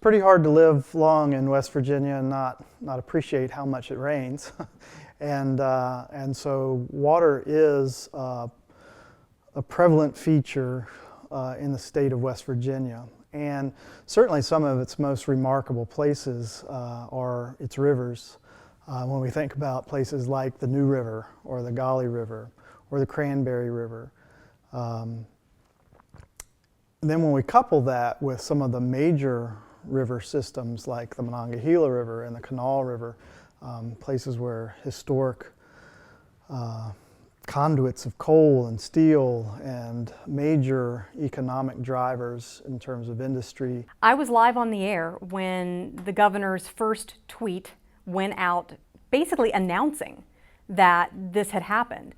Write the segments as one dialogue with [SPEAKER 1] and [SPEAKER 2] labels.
[SPEAKER 1] pretty hard to live long in West Virginia and not appreciate how much it rains. And so water is a prevalent feature in the state of West Virginia. And certainly some of its most remarkable places are its rivers. When we think about places like the New River or the Gauley River or the Cranberry River. And then when we couple that with some of the major river systems like the Monongahela River and the Kanawha River, places where historic conduits of coal and steel and major economic drivers in terms of industry.
[SPEAKER 2] I was live on the air when the governor's first tweet went out basically announcing that this had happened.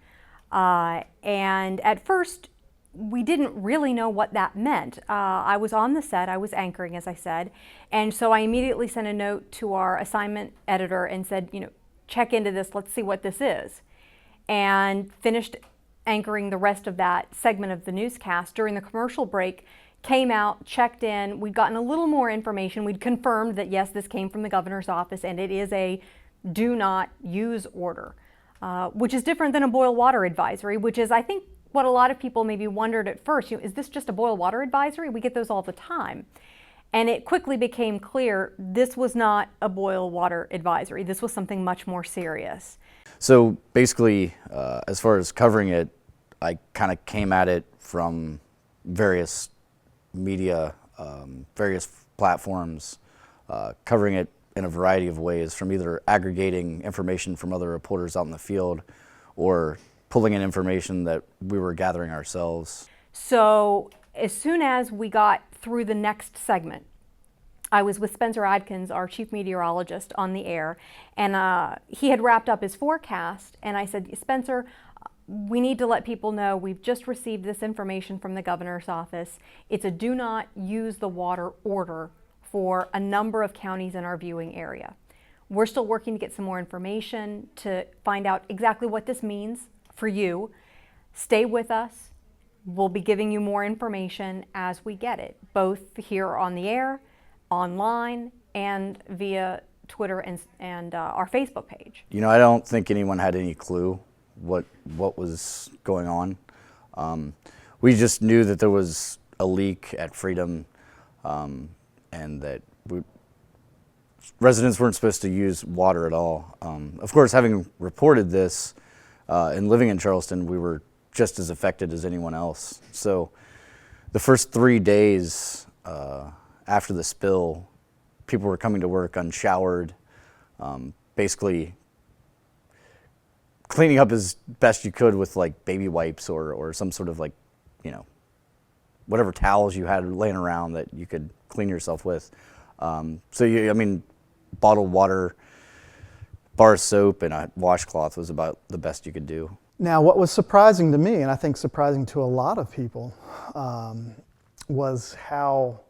[SPEAKER 2] And at first, we didn't really know what that meant. I was on the set, I was anchoring, as I said, and so I immediately sent a note to our assignment editor and said, check into this, let's see what this is. And finished anchoring the rest of that segment of the newscast. During the commercial break, came out, checked in, we'd gotten a little more information. We'd confirmed that yes, this came from the governor's office and it is a do not use order, which is different than a boil water advisory, which is, I think, what a lot of people maybe wondered at first. Is this just a boil water advisory? We get those all the time. And it quickly became clear this was not a boil water advisory. This was something much more serious.
[SPEAKER 3] So basically, as far as covering it, I kind of came at it from various media, various platforms, covering it in a variety of ways, from either aggregating information from other reporters out in the field or pulling in information that we were gathering ourselves.
[SPEAKER 2] So as soon as we got through the next segment, I was with Spencer Adkins, our chief meteorologist, on the air, and he had wrapped up his forecast, and I said, Spencer, we need to let people know we've just received this information from the governor's office. It's a do not use the water order for a number of counties in our viewing area. We're still working to get some more information to find out exactly what this means for you. Stay with us. We'll be giving you more information as we get it, both here on the air, online, and via Twitter and our Facebook page.
[SPEAKER 3] I don't think anyone had any clue what was going on. We just knew that there was a leak at Freedom, and that residents weren't supposed to use water at all. Of course, having reported this and living in Charleston, we were just as affected as anyone else. So the first 3 days after the spill, people were coming to work unshowered, basically cleaning up as best you could with like baby wipes or some sort of whatever towels you had laying around that you could clean yourself with. Bottled water, bar soap, and a washcloth was about the best you could do.
[SPEAKER 1] Now, what was surprising to me, and I think surprising to a lot of people, was how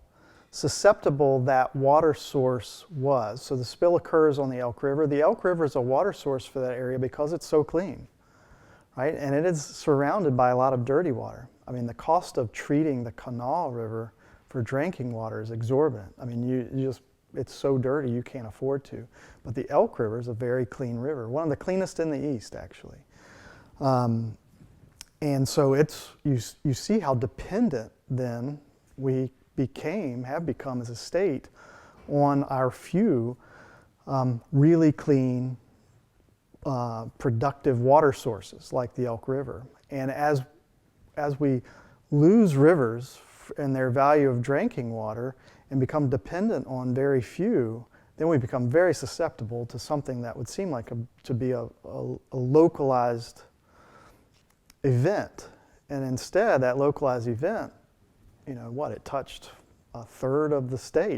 [SPEAKER 1] susceptible that water source was. So the spill occurs on the Elk River. The Elk River is a water source for that area because it's so clean, right? And it is surrounded by a lot of dirty water. The cost of treating the Kanawha River for drinking water is exorbitant. It's so dirty you can't afford to. But the Elk River is a very clean river, one of the cleanest in the East, actually. And so you see how dependent then we have become as a state on our few really clean, productive water sources like the Elk River. And as we lose rivers and their value of drinking water and become dependent on very few, then we become very susceptible to something that would seem like to be a localized event. And instead, that localized event, it touched a third of the state.